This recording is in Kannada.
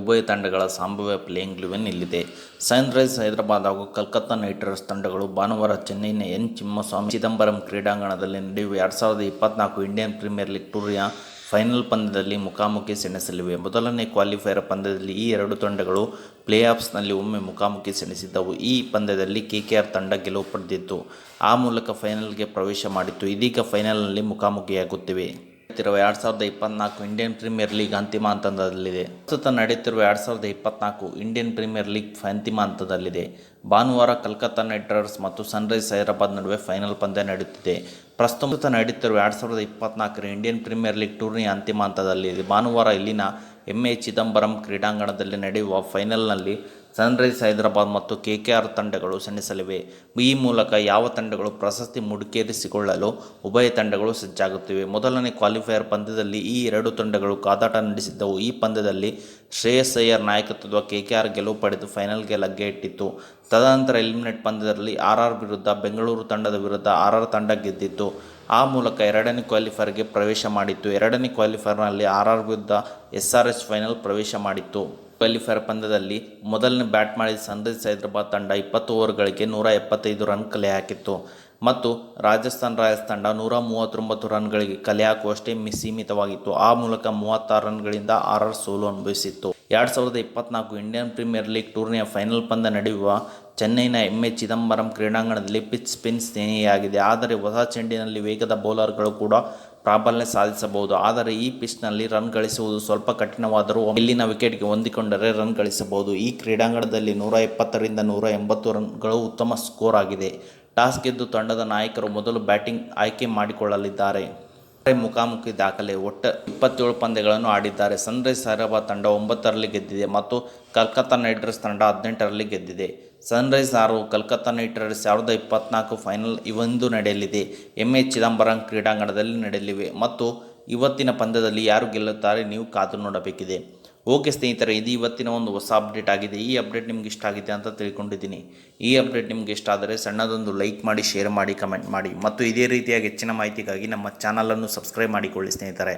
ಉಭಯ ತಂಡಗಳ ಸಂಭಾವ್ಯ ಪ್ಲೇಯಿಂಗ್ 11 ಇಲ್ಲಿದೆ. ಸನ್ರೈಸರ್ಸ್ ಹೈದರಾಬಾದ್ ಹಾಗೂ ಕೋಲ್ಕತಾ ನೈಟ್ ರೈಡರ್ಸ್ ತಂಡಗಳು ಭಾನುವಾರ ಚೆನ್ನೈನ ಎನ್ ಚಿದಂಬರಂ ಕ್ರೀಡಾಂಗಣದಲ್ಲಿ ನಡೆಯುವ 2024 ಇಂಡಿಯನ್ ಪ್ರೀಮಿಯರ್ ಲೀಗ್ ಟೂರ್ನಿಯ ಫೈನಲ್ ಪಂದ್ಯದಲ್ಲಿ ಮುಖಾಮುಖಿ ಸೆಣಸಲಿವೆ. ಮೊದಲನೇ ಕ್ವಾಲಿಫೈಯರ್ ಪಂದ್ಯದಲ್ಲಿ ಈ ಎರಡು ತಂಡಗಳು ಪ್ಲೇ-ಆಫ್ನಲ್ಲಿ ಒಮ್ಮೆ ಮುಖಾಮುಖಿ ಸೆಣಸಿದ್ದವು. ಈ ಪಂದ್ಯದಲ್ಲಿ ಕೆಕೆಆರ್ ತಂಡ ಗೆಲುವು ಪಡೆದಿತ್ತು. ಆ ಮೂಲಕ ಫೈನಲ್ಗೆ ಪ್ರವೇಶ ಮಾಡಿತ್ತು. ಇದೀಗ ಫೈನಲ್ನಲ್ಲಿ ಮುಖಾಮುಖಿಯಾಗುತ್ತಿವೆ. ನಡೆಯುತ್ತಿರುವ 2024 ಇಂಡಿಯನ್ ಪ್ರೀಮಿಯರ್ ಲೀಗ್ ಅಂತಿಮ ಹಂತದಲ್ಲಿದೆ. ಪ್ರಸ್ತುತ ನಡೆಯುತ್ತಿರುವ 2024 ಇಂಡಿಯನ್ ಪ್ರೀಮಿಯರ್ ಲೀಗ್ ಅಂತಿಮ ಹಂತದಲ್ಲಿದೆ. ಭಾನುವಾರ ಕೋಲ್ಕತಾ ನೈಟ್ ರೈಡರ್ಸ್ ಮತ್ತು ಸನ್ರೈಸರ್ಸ್ ಹೈದರಾಬಾದ್ ನಡುವೆ ಫೈನಲ್ ಪಂದ್ಯ ನಡೆಯುತ್ತಿದೆ. ಪ್ರಸ್ತುತ ನಡೆಯುತ್ತಿರುವ 2024 ಇಂಡಿಯನ್ ಪ್ರೀಮಿಯರ್ ಲೀಗ್ ಟೂರ್ನಿಯ ಅಂತಿಮ ಹಂತದಲ್ಲಿದೆ. ಭಾನುವಾರ ಇಲ್ಲಿನ ಎಂ.ಎ. ಚಿದಂಬರಂ ಕ್ರೀಡಾಂಗಣದಲ್ಲಿ ನಡೆಯುವ ಫೈನಲ್ನಲ್ಲಿ ಸನ್ರೈಸರ್ಸ್ ಹೈದರಾಬಾದ್ ಮತ್ತು ಕೆಕೆಆರ್ ತಂಡಗಳು ಸೆಣಸಲಿವೆ. ಈ ಮೂಲಕ ಯಾವ ತಂಡಗಳು ಪ್ರಶಸ್ತಿ ಮುಡಿಗೇರಿಸಿಕೊಳ್ಳಲು ಉಭಯ ತಂಡಗಳು ಸಜ್ಜಾಗುತ್ತಿವೆ. ಮೊದಲನೇ ಕ್ವಾಲಿಫೈಯರ್ ಪಂದ್ಯದಲ್ಲಿ ಈ ಎರಡು ತಂಡಗಳು ಕಾದಾಟ ನಡೆಸಿದ್ದವು. ಈ ಪಂದ್ಯದಲ್ಲಿ ಶ್ರೇಯಸ್ ಅಯ್ಯರ್ ನಾಯಕತ್ವದ ಕೆಕೆಆರ್ ಗೆಲುವು ಪಡೆದು ಫೈನಲ್ಗೆ ಲಗ್ಗೆ ಇಟ್ಟಿತ್ತು. ತದನಂತರ ಎಲಿಮಿನೇಟ್ ಪಂದ್ಯದಲ್ಲಿ ಆರ್ ವಿರುದ್ಧ ಬೆಂಗಳೂರು ತಂಡದ ವಿರುದ್ಧ ಆರ್ ತಂಡ ಗೆದ್ದಿತ್ತು. ಆ ಮೂಲಕ ಎರಡನೇ ಕ್ವಾಲಿಫೈಯರ್ಗೆ ಪ್ರವೇಶ ಮಾಡಿತ್ತು. ಎರಡನೇ ಕ್ವಾಲಿಫೈಯರ್ನಲ್ಲಿ ಆರ್ ವಿರುದ್ಧ SRH ಫೈನಲ್ ಪ್ರವೇಶ ಮಾಡಿತ್ತು. ಕ್ವಾಲಿಫೈಯರ್ ಪಂದ್ಯದಲ್ಲಿ ಮೊದಲನೇ ಬ್ಯಾಟ್ ಮಾಡಿದ ಸನ್ರೈಸರ್ಸ್ ಹೈದರಾಬಾದ್ ತಂಡ 20 ಓವರ್ಗಳಿಗೆ 175 ರನ್ ಕಲೆ ಹಾಕಿತ್ತು ಮತ್ತು ರಾಜಸ್ಥಾನ್ ರಾಯಲ್ಸ್ ತಂಡ 139 ರನ್ಗಳಿಗೆ ಕಲೆ ಹಾಕುವಷ್ಟೇ ಸೀಮಿತವಾಗಿತ್ತು. ಆ ಮೂಲಕ 36 ರನ್ಗಳಿಂದ ಆರ್ ಸೋಲು ಅನುಭವಿಸಿತ್ತು. 2024 ಇಂಡಿಯನ್ ಪ್ರೀಮಿಯರ್ ಲೀಗ್ ಟೂರ್ನಿಯ ಫೈನಲ್ ಪಂದ್ಯ ನಡೆಯುವ ಚೆನ್ನೈನ ಎಂ.ಎ. ಚಿದಂಬರಂ ಕ್ರೀಡಾಂಗಣದಲ್ಲಿ ಪಿಚ್ ಸ್ಪಿನ್ ಸ್ನೇಹಿಯಾಗಿದೆ. ಆದರೆ ಹೊಸ ಚೆಂಡಿನಲ್ಲಿ ವೇಗದ ಬೌಲರ್ಗಳು ಕೂಡ ಪ್ರಾಬಲ್ಯ ಸಾಧಿಸಬಹುದು. ಆದರೆ ಈ ಪಿಚ್ನಲ್ಲಿ ರನ್ ಗಳಿಸುವುದು ಸ್ವಲ್ಪ ಕಠಿಣವಾದರೂ ಇಲ್ಲಿನ ವಿಕೆಟ್ಗೆ ಹೊಂದಿಕೊಂಡರೆ ರನ್ ಗಳಿಸಬಹುದು. ಈ ಕ್ರೀಡಾಂಗಣದಲ್ಲಿ 170 ರಿಂದ 180 ರನ್ಗಳು ಉತ್ತಮ ಸ್ಕೋರ್ ಆಗಿದೆ. ಟಾಸ್ ಗೆದ್ದು ತಂಡದ ನಾಯಕರು ಮೊದಲು ಬ್ಯಾಟಿಂಗ್ ಆಯ್ಕೆ ಮಾಡಿಕೊಳ್ಳಲಿದ್ದಾರೆ. ಮುಖಾಮುಖಿ ದಾಖಲೆ ಒಟ್ಟು 27 ಪಂದ್ಯಗಳನ್ನು ಆಡಿದ್ದಾರೆ. ಸನ್ರೈಸರ್ಸ್ ಹೈದರಾಬಾದ್ ತಂಡ 9ರಲ್ಲಿ ಗೆದ್ದಿದೆ ಮತ್ತು ಕೋಲ್ಕತಾ ನೈಟ್ ರೈಡರ್ಸ್ ತಂಡ 18ರಲ್ಲಿ ಗೆದ್ದಿದೆ. ಸನ್ರೈಸರ್ಸ್ ಹಾಗೂ ಕೋಲ್ಕತಾ ನೈಟ್ ರೈಡರ್ಸ್ 2024 ಫೈನಲ್ ಇಂದು ನಡೆಯಲಿದೆ. ಎಂ.ಎ. ಚಿದಂಬರಂ ಕ್ರೀಡಾಂಗಣದಲ್ಲಿ ನಡೆಯಲಿವೆ ಮತ್ತು ಇವತ್ತಿನ ಪಂದ್ಯದಲ್ಲಿ ಯಾರು ಗೆಲ್ಲುತ್ತಾರೆ ನೀವು ಕಾದು ನೋಡಬೇಕಿದೆ. ಓಕೆ ಸ್ನೇಹಿತರೆ, ಇದು ಇವತ್ತಿನ ಒಂದು ಹೊಸ ಅಪ್ಡೇಟ್ ಆಗಿದೆ. ಈ ಅಪ್ಡೇಟ್ ನಿಮ್ಗೆ ಇಷ್ಟ ಆಗಿದೆ ಅಂತ ತಿಳ್ಕೊಂಡಿದ್ದೀನಿ. ಈ ಅಪ್ಡೇಟ್ ನಿಮ್ಗೆ ಇಷ್ಟ ಆದರೆ ಸಣ್ಣದೊಂದು ಲೈಕ್ ಮಾಡಿ, ಶೇರ್ ಮಾಡಿ, ಕಮೆಂಟ್ ಮಾಡಿ ಮತ್ತು ಇದೇ ರೀತಿಯಾಗಿ ಹೆಚ್ಚಿನ ಮಾಹಿತಿಗಾಗಿ ನಮ್ಮ ಚಾನಲನ್ನು ಸಬ್ಸ್ಕ್ರೈಬ್ ಮಾಡಿಕೊಳ್ಳಿ ಸ್ನೇಹಿತರೆ.